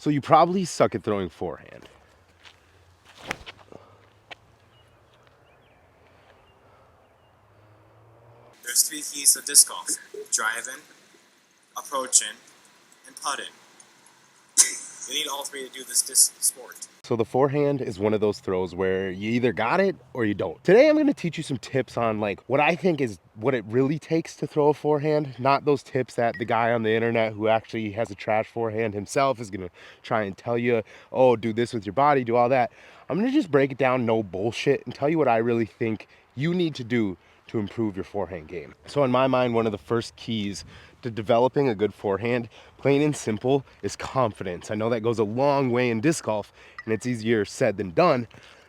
So you probably suck at throwing forehand. There's 3 keys to disc golf: driving, approaching, and putting. You need all 3 to do this sport. So the forehand is one of those throws where you either got it or you don't. Today I'm going to teach you some tips on like what I think is what it really takes to throw a forehand, not those tips that the guy on the internet who actually has a trash forehand himself is going to try and tell you, oh, do this with your body, do all that. I'm going to just break it down, no bullshit, and tell you what I really think you need to do to improve your forehand game. So in my mind, one of the first keys to developing a good forehand, plain and simple, is confidence. I know that goes a long way in disc golf and it's easier said than done.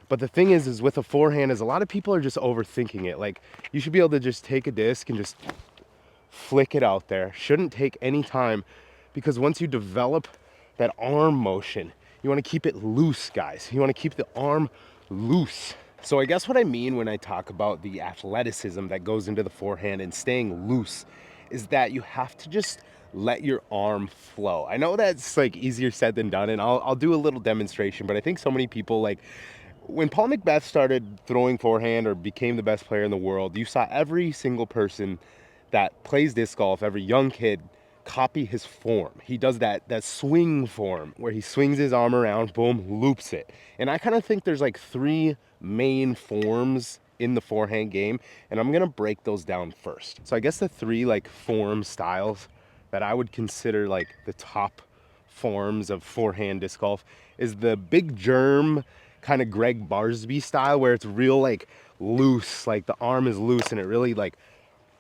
But the thing is with a forehand is a lot of people are just overthinking it. Like you should be able to just take a disc and just flick it out there. Shouldn't take any time, because once you develop that arm motion, you want to keep it loose, guys. You want to keep the arm loose. So I guess what I mean when I talk about the athleticism that goes into the forehand and staying loose is that you have to just let your arm flow. I know that's like easier said than done, and I'll do a little demonstration, but I think so many people, like when Paul McBeth started throwing forehand or became the best player in the world, you saw every single person that plays disc golf, every young kid, copy his form. He does that swing form where he swings his arm around, boom, loops it. And I kind of think there's like 3 main forms in the forehand game, and I'm gonna break those down first. So I guess the 3 like form styles that I would consider like the top forms of forehand disc golf is the big germ kind of Greg Barsby style, where it's real like loose, like the arm is loose and it really like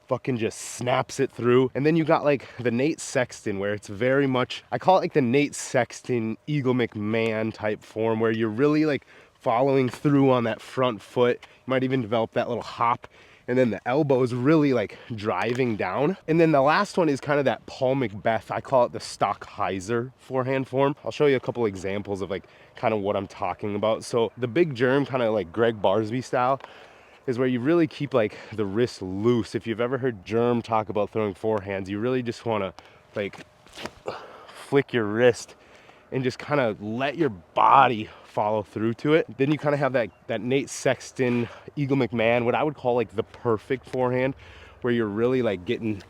fucking just snaps it through. And then you got like the Nate Sexton, where it's very much, I call it like the Nate Sexton, Eagle McMahon type form, where you're really like following through on that front foot. You might even develop that little hop. And then the elbow is really like driving down. And then the last one is kind of that Paul McBeth, I call it the Stockheiser forehand form. I'll show you a couple examples of like kind of what I'm talking about. So the big germ, kind of like Greg Barsby style, is where you really keep like the wrist loose. If you've ever heard Germ talk about throwing forehands, you really just want to like flick your wrist and just kind of let your body follow through to it. Then you kind of have that Nate Sexton, Eagle McMahon, what I would call like the perfect forehand, where you're really like getting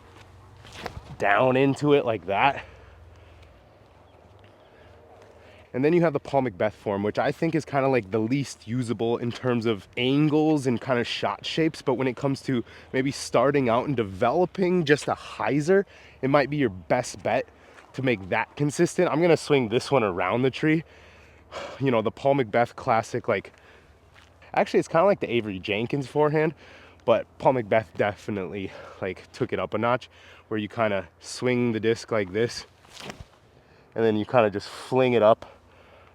down into it like that. And then you have the Paul McBeth form, which I think is kind of like the least usable in terms of angles and kind of shot shapes. But when it comes to maybe starting out and developing just a hyzer, it might be your best bet to make that consistent. I'm gonna swing this one around the tree. You know, the Paul McBeth classic, like, actually it's kind of like the Avery Jenkins forehand, but Paul McBeth definitely like took it up a notch, where you kind of swing the disc like this, and then you kind of just fling it up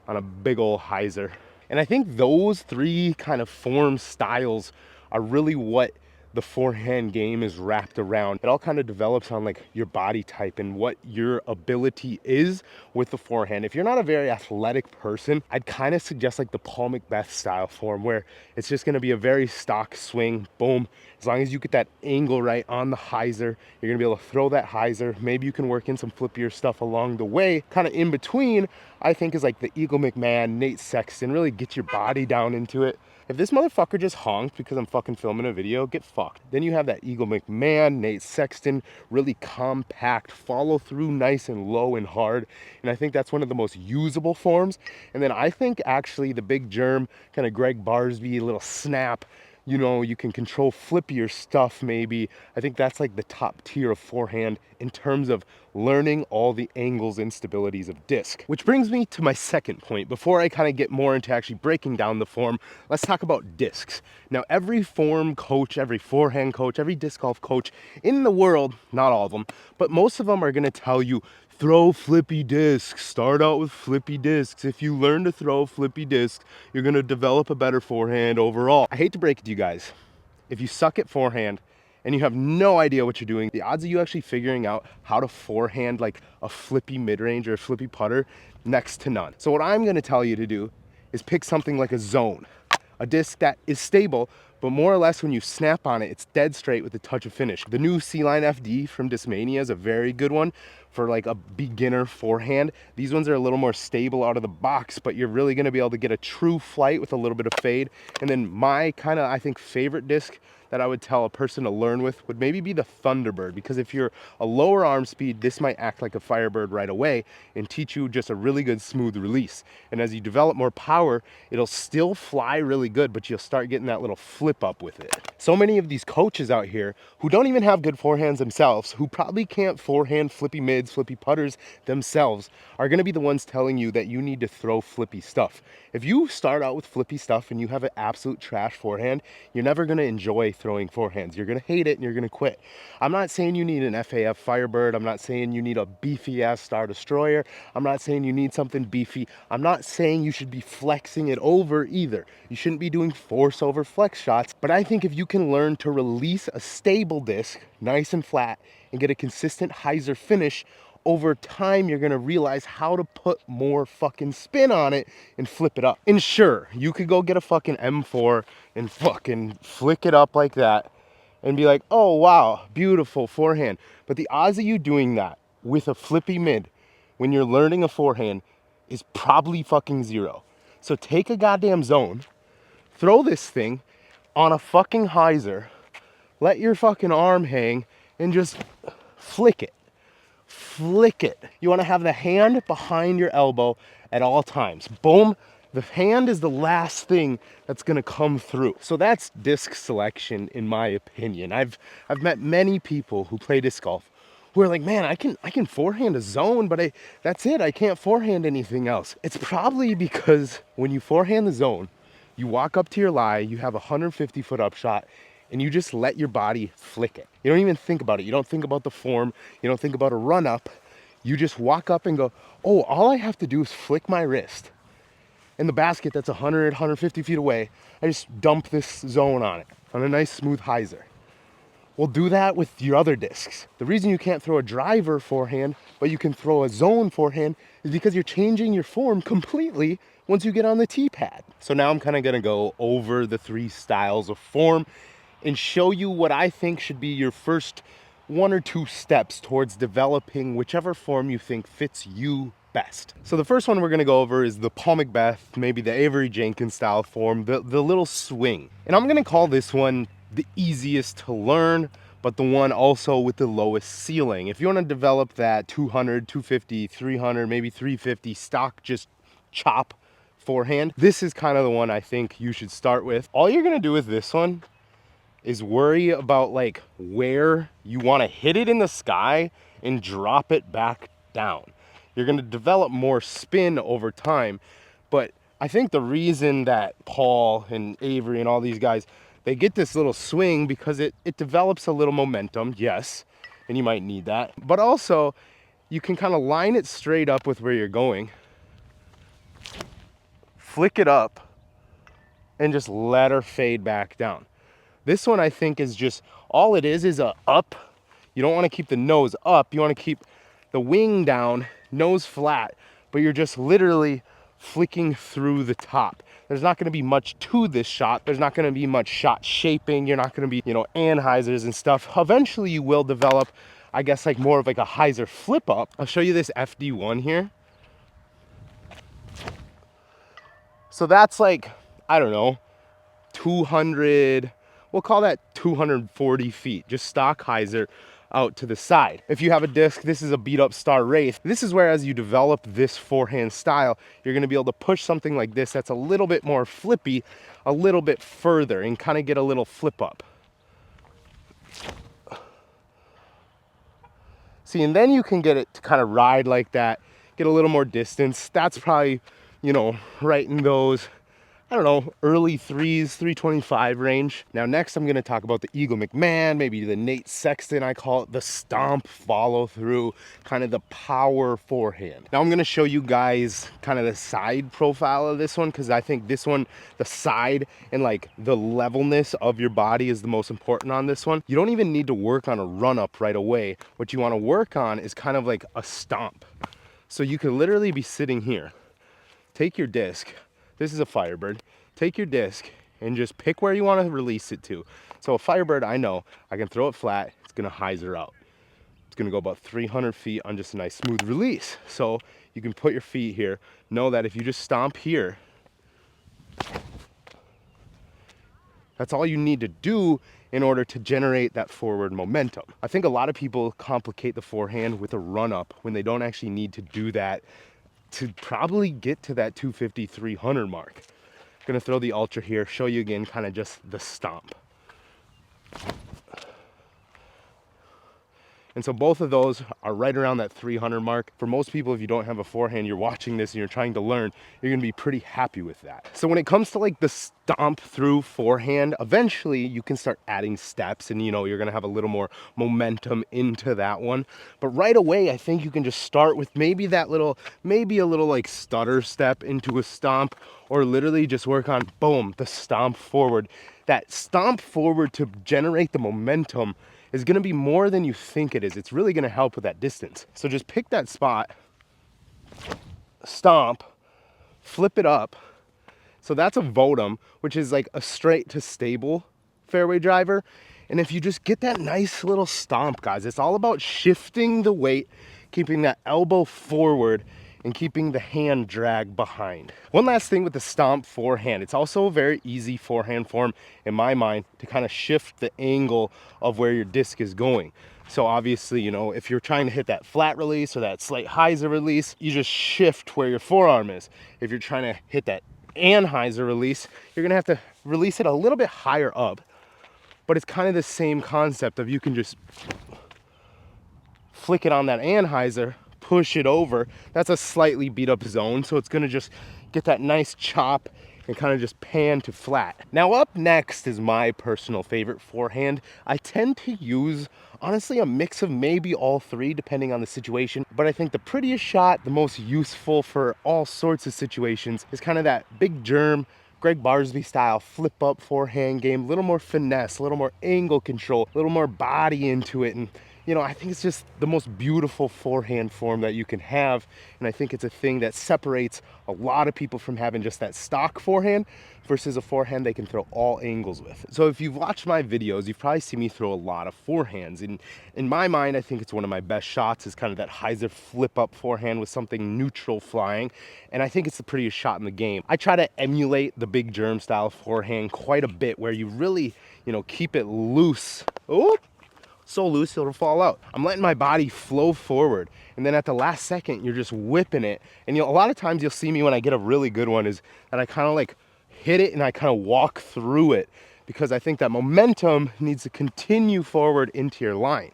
on a big old hyzer. And I think those 3 kind of form styles are really what the forehand game is wrapped around. It all kind of develops on like your body type and what your ability is with the forehand. If you're not a very athletic person, I'd kind of suggest like the Paul McBeth style form, where it's just going to be a very stock swing, boom. As long as you get that angle right on the hyzer, you're gonna be able to throw that hyzer. Maybe you can work in some flippier stuff along the way. Kind of in between, I think, is like the Eagle McMahon, Nate Sexton, really get your body down into it. If this motherfucker just honked because I'm fucking filming a video, get fucked. Then you have that Eagle McMahon, Nate Sexton, really compact, follow through nice and low and hard. And I think that's one of the most usable forms. And then I think actually the big germ, kind of Greg Barsby, little snap, you know, you can control flippier stuff maybe. I think that's like the top tier of forehand in terms of learning all the angles and stabilities of disc. Which brings me to my second point. Before I kind of get more into actually breaking down the form, let's talk about discs. Now, every form coach, every forehand coach, every disc golf coach in the world, not all of them, but most of them are gonna tell you, throw flippy discs, start out with flippy discs. If you learn to throw flippy discs, you're gonna develop a better forehand overall. I hate to break it to you guys. If you suck at forehand and you have no idea what you're doing, the odds of you actually figuring out how to forehand like a flippy mid-range or a flippy putter, next to none. So what I'm gonna tell you to do is pick something like a zone, a disc that is stable, but more or less when you snap on it, it's dead straight with a touch of finish. The new C-Line FD from Discmania is a very good one for like a beginner forehand. These ones are a little more stable out of the box, but you're really gonna be able to get a true flight with a little bit of fade. And then my kind of, I think, favorite disc that I would tell a person to learn with would maybe be the Thunderbird, because if you're a lower arm speed, this might act like a Firebird right away and teach you just a really good smooth release. And as you develop more power, it'll still fly really good, but you'll start getting that little flip up with it. So many of these coaches out here who don't even have good forehands themselves, who probably can't forehand flippy mids, flippy putters themselves, are gonna be the ones telling you that you need to throw flippy stuff. If you start out with flippy stuff and you have an absolute trash forehand, you're never gonna enjoy throwing forehands. You're gonna hate it and you're gonna quit. I'm not saying you need an FAF Firebird. I'm not saying you need a beefy ass Star Destroyer. I'm not saying you need something beefy. I'm not saying you should be flexing it over either. You shouldn't be doing force over flex shots. But I think if you can learn to release a stable disc, nice and flat, and get a consistent hyzer finish, over time you're gonna realize how to put more fucking spin on it and flip it up. And sure, you could go get a fucking M4 and fucking flick it up like that and be like, oh wow, beautiful forehand. But the odds of you doing that with a flippy mid when you're learning a forehand is probably fucking zero. So take a goddamn zone, throw this thing on a fucking hyzer, let your fucking arm hang, and just flick it. Flick it. You want to have the hand behind your elbow at all times. Boom. The hand is the last thing that's going to come through. So that's disc selection, in my opinion. I've met many people who play disc golf who are like, man, I can forehand a zone, but that's it. I can't forehand anything else. It's probably because when you forehand the zone, you walk up to your lie, you have a 150-foot upshot, and you just let your body flick it. You don't even think about it. You don't think about the form. You don't think about a run up. You just walk up and go, oh, all I have to do is flick my wrist. And the basket that's 100, 150 feet away, I just dump this zone on it, on a nice smooth hyzer. Well, do that with your other discs. The reason you can't throw a driver forehand, but you can throw a zone forehand, is because you're changing your form completely once you get on the tee pad. So now I'm kind of gonna go over the 3 styles of form and show you what I think should be your first 1 or 2 steps towards developing whichever form you think fits you best. So the first one we're gonna go over is the Paul McBeth, maybe the Avery Jenkins style form, the little swing. And I'm gonna call this one the easiest to learn, but the one also with the lowest ceiling. If you wanna develop that 200, 250, 300, maybe 350 stock just chop forehand, this is kind of the one I think you should start with. All you're gonna do with this one is worry about like where you want to hit it in the sky and drop it back down. You're going to develop more spin over time, but I think the reason that Paul and Avery and all these guys, they get this little swing because it develops a little momentum, yes, and you might need that, but also you can kind of line it straight up with where you're going, flick it up, and just let her fade back down. This one I think is just, all it is a up. You don't want to keep the nose up. You want to keep the wing down, nose flat, but you're just literally flicking through the top. There's not going to be much to this shot. There's not going to be much shot shaping. You're not going to be, anhyzers and stuff. Eventually you will develop, I guess, like more of like a hyzer flip up. I'll show you this FD1 here. So that's like, I don't know, 200, we'll call that 240 feet, just stock hyzer out to the side. If you have a disc, this is a beat up Star Wraith. This is where as you develop this forehand style, you're gonna be able to push something like this that's a little bit more flippy, a little bit further and kind of get a little flip up. See, and then you can get it to kind of ride like that, get a little more distance. That's probably, right in those, I don't know, early 325 range. Now next I'm gonna talk about the Eagle McMahon, maybe the Nate Sexton, I call it the stomp follow through, kind of the power forehand. Now I'm gonna show you guys kind of the side profile of this one, because I think this one, the side and like the levelness of your body is the most important on this one. You don't even need to work on a run up right away. What you wanna work on is kind of like a stomp. So you could literally be sitting here, take your disc, this is a Firebird. Take your disc and just pick where you want to release it to. So a Firebird, I know I can throw it flat, it's gonna hyzer out. It's gonna go about 300 feet on just a nice smooth release. So you can put your feet here, know that if you just stomp here, that's all you need to do in order to generate that forward momentum. I think a lot of people complicate the forehand with a run up when they don't actually need to do that to probably get to that 250, 300 mark. Gonna throw the ultra here, show you again kind of just the stomp. And so both of those are right around that 300 mark. For most people, if you don't have a forehand, you're watching this and you're trying to learn, you're gonna be pretty happy with that. So when it comes to like the stomp through forehand, eventually you can start adding steps and you're gonna have a little more momentum into that one. But right away, I think you can just start with maybe a little like stutter step into a stomp, or literally just work on, boom, the stomp forward. That stomp forward to generate the momentum is gonna be more than you think it is. It's really gonna help with that distance. So just pick that spot, stomp, flip it up. So that's a Votum, which is like a straight to stable fairway driver. And if you just get that nice little stomp, guys, it's all about shifting the weight, keeping that elbow forward, and keeping the hand drag behind. One last thing with the stomp forehand, it's also a very easy forehand form in my mind to kind of shift the angle of where your disc is going. So obviously, if you're trying to hit that flat release or that slight hyzer release, you just shift where your forearm is. If you're trying to hit that anhyzer release, you're gonna have to release it a little bit higher up. But it's kind of the same concept of you can just flick it on that anhyzer, push it over. That's a slightly beat up zone, so it's gonna just get that nice chop and kind of just pan to flat. Now up next is my personal favorite forehand. I tend to use, honestly, a mix of maybe all three depending on the situation, but I think the prettiest shot, the most useful for all sorts of situations, is kind of that big germ, Greg Barsby style flip up forehand game, a little more finesse, a little more angle control, a little more body into it. And I think it's just the most beautiful forehand form that you can have. And I think it's a thing that separates a lot of people from having just that stock forehand versus a forehand they can throw all angles with. So if you've watched my videos, you've probably seen me throw a lot of forehands. And in my mind, I think it's one of my best shots is kind of that hyzer flip up forehand with something neutral flying. And I think it's the prettiest shot in the game. I try to emulate the big germ style forehand quite a bit where you really, keep it loose. Oh, so loose it'll fall out. I'm letting my body flow forward, and then at the last second you're just whipping it. And a lot of times you'll see me when I get a really good one is that I kind of like hit it and I kind of walk through it, because I think that momentum needs to continue forward into your line.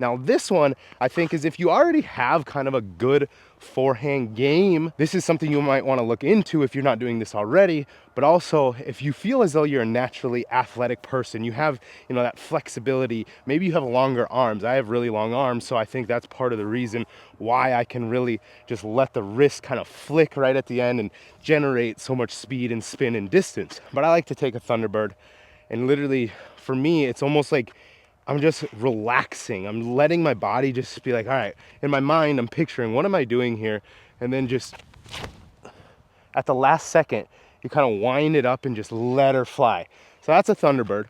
Now this one, I think, is if you already have kind of a good forehand game, this is something you might want to look into if you're not doing this already. But also, if you feel as though you're a naturally athletic person, you have, that flexibility, maybe you have longer arms. I have really long arms, so I think that's part of the reason why I can really just let the wrist kind of flick right at the end and generate so much speed and spin and distance. But I like to take a Thunderbird, and literally, for me, it's almost like I'm just relaxing. I'm letting my body just be like, all right, in my mind, I'm picturing, what am I doing here? And then just at the last second, you kind of wind it up and just let her fly. So that's a Thunderbird.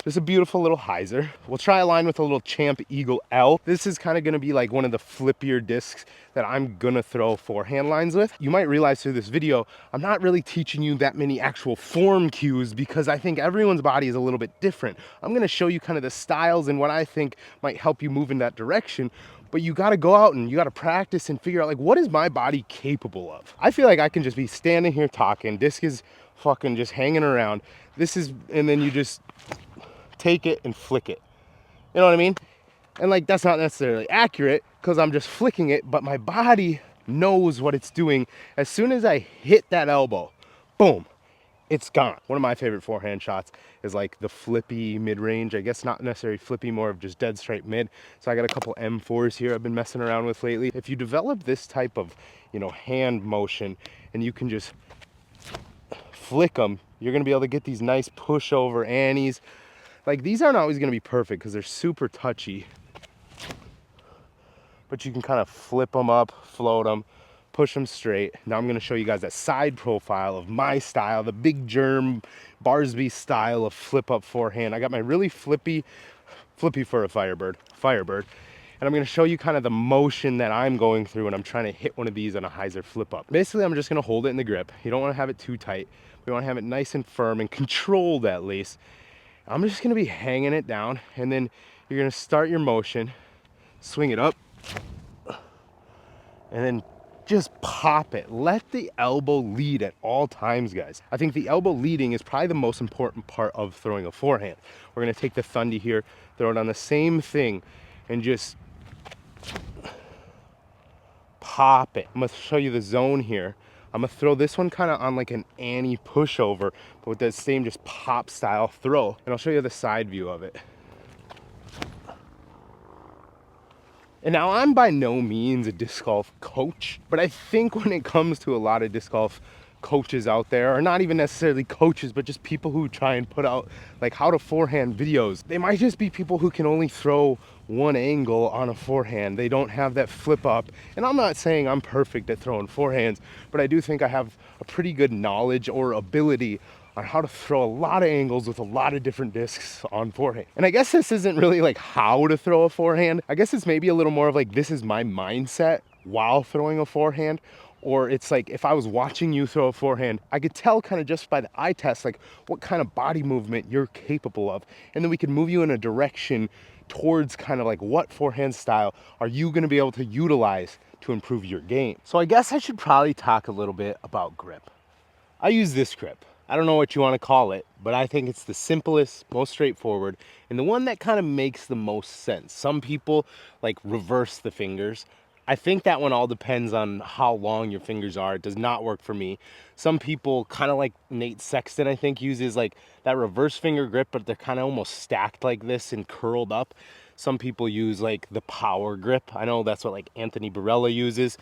Just a beautiful little hyzer. We'll try a line with a little Champ Eagle L. This is kind of going to be like one of the flippier discs that I'm going to throw forehand lines with. You might realize through this video, I'm not really teaching you that many actual form cues because I think everyone's body is a little bit different. I'm going to show you kind of the styles and what I think might help you move in that direction. But you got to go out and you got to practice and figure out, like, what is my body capable of? I feel like I can just be standing here talking, disc is fucking just hanging around. And then you just take it and flick it. You know what I mean? And like, that's not necessarily accurate because I'm just flicking it, but my body knows what it's doing. As soon as I hit that elbow, boom, it's gone. One of my favorite forehand shots is like the flippy mid-range. I guess not necessarily flippy, more of just dead straight mid. So I got a couple M4s here I've been messing around with lately. If you develop this type of, hand motion and you can just flick them, you're gonna be able to get these nice pushover annies. Like, these aren't always gonna be perfect because they're super touchy, but you can kind of flip them up, float them, push them straight. Now I'm gonna show you guys that side profile of my style, the big germ Barsby style of flip up forehand. I got my really flippy for a Firebird. And I'm gonna show you kind of the motion that I'm going through when I'm trying to hit one of these on a hyzer flip up. Basically, I'm just gonna hold it in the grip. You don't wanna have it too tight. We wanna have it nice and firm and controlled at least. I'm just gonna be hanging it down, and then you're gonna start your motion, swing it up, and then just pop it. Let the elbow lead at all times, guys. I think the elbow leading is probably the most important part of throwing a forehand. We're gonna take the Thundy here, throw it on the same thing, and just pop it. I'm gonna show you the zone here. I'm gonna throw this one kind of on like an Annie pushover, but with that same just pop style throw. And I'll show you the side view of it. And now I'm by no means a disc golf coach, but I think when it comes to a lot of disc golf coaches out there, or not even necessarily coaches, but just people who try and put out like how to forehand videos, they might just be people who can only throw one angle on a forehand. They don't have that flip up. And I'm not saying I'm perfect at throwing forehands, but I do think I have a pretty good knowledge or ability on how to throw a lot of angles with a lot of different discs on forehand. And I guess this isn't really like how to throw a forehand. I guess it's maybe a little more of like, this is my mindset while throwing a forehand. Or it's like, if I was watching you throw a forehand, I could tell kind of just by the eye test, like what kind of body movement you're capable of. And then we can move you in a direction towards kind of like what forehand style are you gonna be able to utilize to improve your game. So I guess I should probably talk a little bit about grip. I use this grip. I don't know what you want to call it, but I think it's the simplest, most straightforward, and the one that kind of makes the most sense. Some people like reverse the fingers. I think that one all depends on how long your fingers are. It does not work for me. Some people kind of like Nate Sexton, I think, uses like that reverse finger grip, but they're kind of almost stacked like this and curled up. Some people use like the power grip. I know that's what like Anthony Barella uses.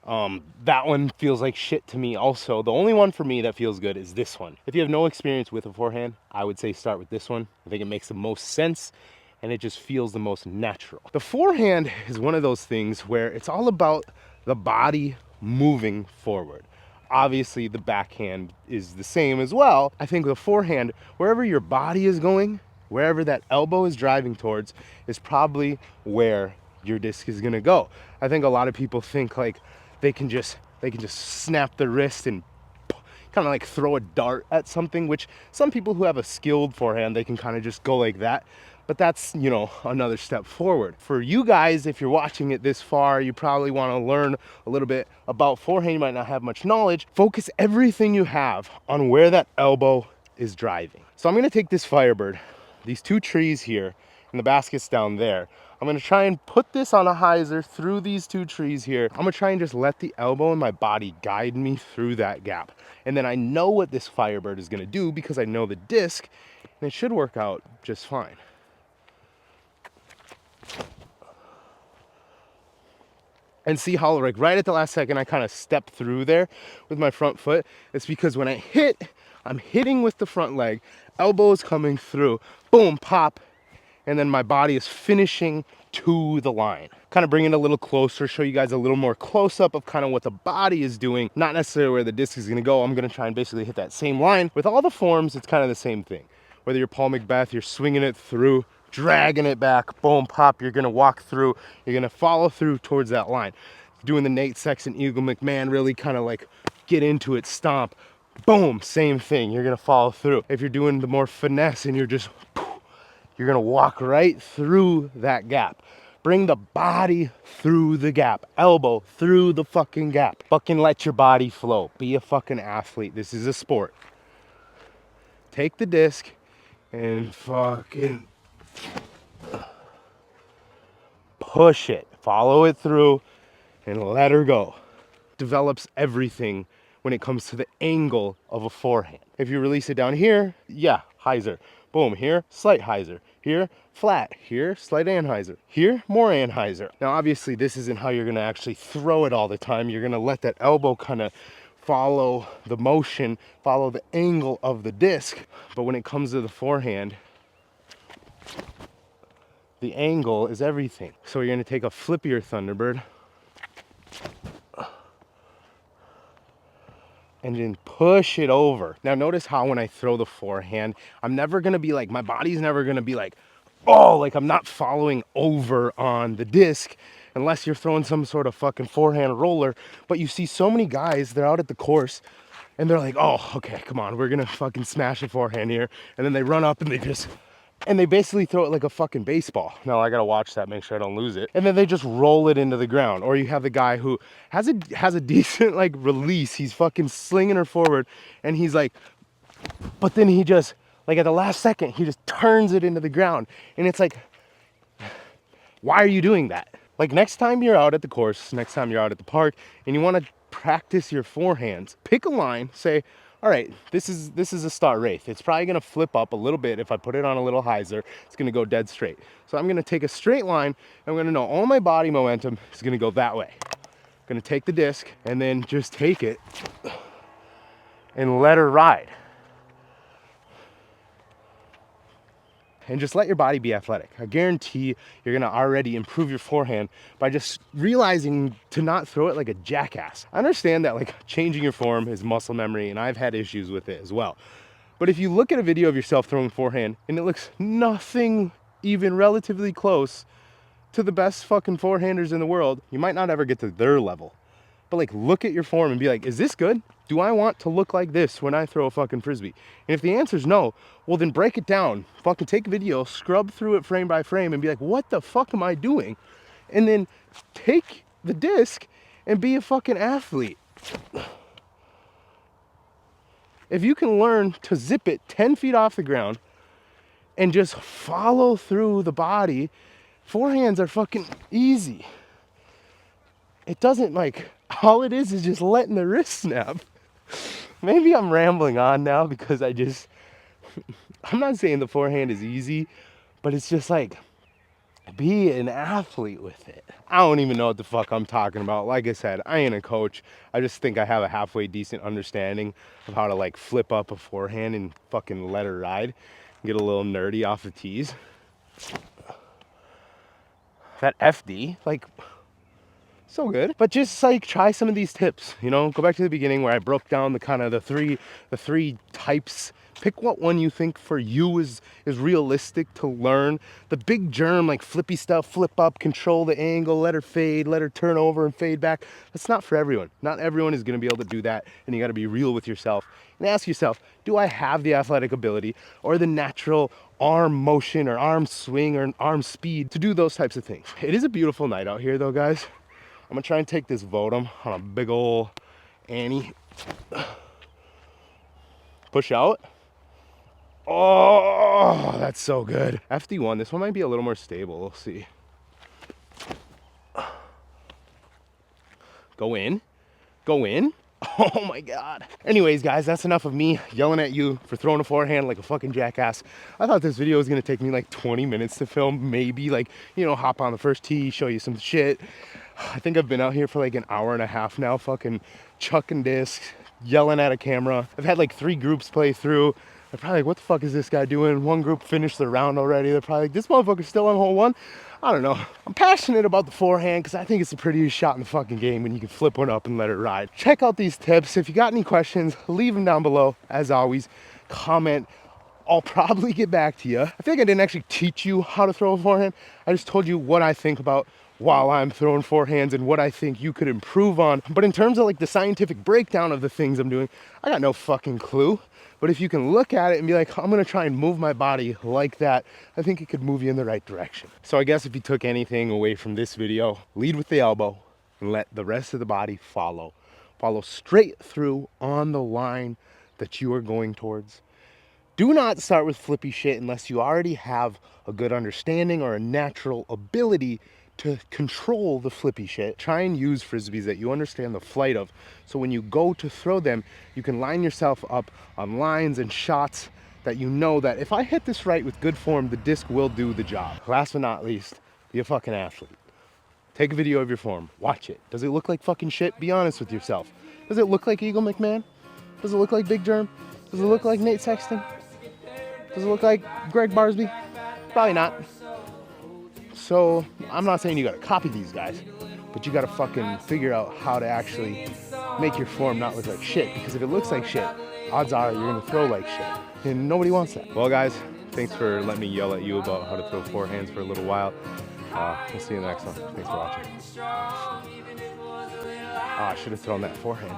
That one feels like shit to me also. The only one for me that feels good is this one. If you have no experience with a forehand, I would say start with this one. I think it makes the most sense and it just feels the most natural. The forehand is one of those things where it's all about the body moving forward. Obviously the backhand is the same as well. I think the forehand, wherever your body is going, wherever that elbow is driving towards, is probably where your disc is gonna go. I think a lot of people think like they can just snap the wrist and kind of like throw a dart at something, which some people who have a skilled forehand, they can kind of just go like that. But that's, you know, another step forward. For you guys, if you're watching it this far, you probably want to learn a little bit about forehand. You might not have much knowledge. Focus everything you have on where that elbow is driving. So I'm going to take this Firebird, these two trees here, and the basket's down there. I'm gonna try and put this on a hyzer through these two trees here. I'm gonna try and just let the elbow and my body guide me through that gap. And then I know what this Firebird is gonna do because I know the disc, and it should work out just fine. And see how like right at the last second I kind of step through there with my front foot. It's because when I hit, I'm hitting with the front leg, elbow is coming through, boom, pop, and then my body is finishing to the line. Kind of bring it a little closer, show you guys a little more close up of kind of what the body is doing, not necessarily where the disc is gonna go. I'm gonna try and basically hit that same line. With all the forms, it's kind of the same thing. Whether you're Paul McBeth, you're swinging it through, dragging it back, boom, pop, you're gonna walk through, you're gonna follow through towards that line. Doing the Nate Sexton, Eagle McMahon, really kind of like get into it, stomp, boom, same thing, you're gonna follow through. If you're doing the more finesse and you're just, you're gonna walk right through that gap. Bring the body through the gap. Elbow through the fucking gap. Fucking let your body flow. Be a fucking athlete. This is a sport. Take the disc and fucking push it. Follow it through and let her go. Develops everything when it comes to the angle of a forehand. If you release it down here, yeah, hyzer. Boom, here, slight hyzer. Here, flat. Here, slight anhyzer. Here, more anhyzer. Now, obviously, this isn't how you're gonna actually throw it all the time. You're gonna let that elbow kind of follow the motion, follow the angle of the disc. But when it comes to the forehand, the angle is everything. So you're gonna take a flippier Thunderbird, and then push it over. Now notice how when I throw the forehand, I'm never gonna be like, my body's never gonna be like, oh, like I'm not following over on the disc unless you're throwing some sort of fucking forehand roller. But you see so many guys, they're out at the course and they're like, oh, okay, come on, we're gonna fucking smash a forehand here. And then they run up and they basically throw it like a fucking baseball. Now I gotta watch that, make sure I don't lose it. And then they just roll it into the ground. Or you have the guy who has a decent like release. He's fucking slinging her forward and he's like, but then he just, like at the last second, he just turns it into the ground. And it's like, why are you doing that? Like next time you're out at the course, next time you're out at the park and you wanna practice your forehands, pick a line, say, all right, this is a start wraith. It's probably gonna flip up a little bit. If I put it on a little hyzer, it's gonna go dead straight. So I'm gonna take a straight line. I'm gonna know all my body momentum is gonna go that way. I'm gonna take the disc and then just take it and let her ride. And just let your body be athletic. I guarantee you're gonna already improve your forehand by just realizing to not throw it like a jackass. I understand that like changing your form is muscle memory and I've had issues with it as well. But if you look at a video of yourself throwing forehand and it looks nothing even relatively close to the best fucking forehanders in the world, you might not ever get to their level. But like look at your form and be like, is this good? Do I want to look like this when I throw a fucking frisbee? And if the answer is no, well then break it down. Fucking take a video, scrub through it frame by frame and be like, what the fuck am I doing? And then take the disc and be a fucking athlete. If you can learn to zip it 10 feet off the ground and just follow through the body, forehands are fucking easy. It doesn't like, all it is just letting the wrist snap. Maybe I'm rambling on now because I'm not saying the forehand is easy, but it's just like, be an athlete with it. I don't even know what the fuck I'm talking about. Like I said, I ain't a coach. I just think I have a halfway decent understanding of how to like flip up a forehand and fucking let her ride. Get a little nerdy off the tees. That FD, like, so good. But just like try some of these tips, you know, go back to the beginning where I broke down the kind of the three types. Pick what one you think for you is realistic to learn. The big germ, like flippy stuff, flip up, control the angle, let her fade, let her turn over and fade back. That's not for everyone. Not everyone is gonna be able to do that, and you gotta be real with yourself and ask yourself, do I have the athletic ability or the natural arm motion or arm swing or arm speed to do those types of things? It is a beautiful night out here though, guys. I'm gonna try and take this Votum on a big ol' Annie. Push out. Oh, that's so good. FD1, this one might be a little more stable, we'll see. Go in, go in. Oh my God. Anyways, guys, that's enough of me yelling at you for throwing a forehand like a fucking jackass. I thought this video was gonna take me like 20 minutes to film, maybe like, you know, hop on the first tee, show you some shit. I think I've been out here for like an hour and a half now, fucking chucking discs, yelling at a camera. I've had like 3 groups play through. They're probably like, what the fuck is this guy doing? One group finished their round already. They're probably like, this motherfucker's still on hole 1. I don't know. I'm passionate about the forehand because I think it's the prettiest shot in the fucking game when you can flip one up and let it ride. Check out these tips. If you got any questions, leave them down below. As always, comment. I'll probably get back to you. I feel like I didn't actually teach you how to throw a forehand. I just told you what I think about while I'm throwing forehands and what I think you could improve on. But in terms of like the scientific breakdown of the things I'm doing, I got no fucking clue. But if you can look at it and be like, I'm gonna try and move my body like that, I think it could move you in the right direction. So I guess if you took anything away from this video, lead with the elbow and let the rest of the body follow. Follow straight through on the line that you are going towards. Do not start with flippy shit unless you already have a good understanding or a natural ability to control the flippy shit. Try and use frisbees that you understand the flight of, so when you go to throw them, you can line yourself up on lines and shots that you know that if I hit this right with good form, the disc will do the job. Last but not least, be a fucking athlete. Take a video of your form, watch it. Does it look like fucking shit? Be honest with yourself. Does it look like Eagle McMahon? Does it look like Big Germ? Does it look like Nate Sexton? Does it look like Greg Barsby? Probably not. So I'm not saying you gotta copy these guys, but you gotta fucking figure out how to actually make your form not look like shit, because if it looks like shit, odds are you're gonna throw like shit, and nobody wants that. Well guys, thanks for letting me yell at you about how to throw forehands for a little while. We'll see you in the next one. Thanks for watching. I should have thrown that forehand.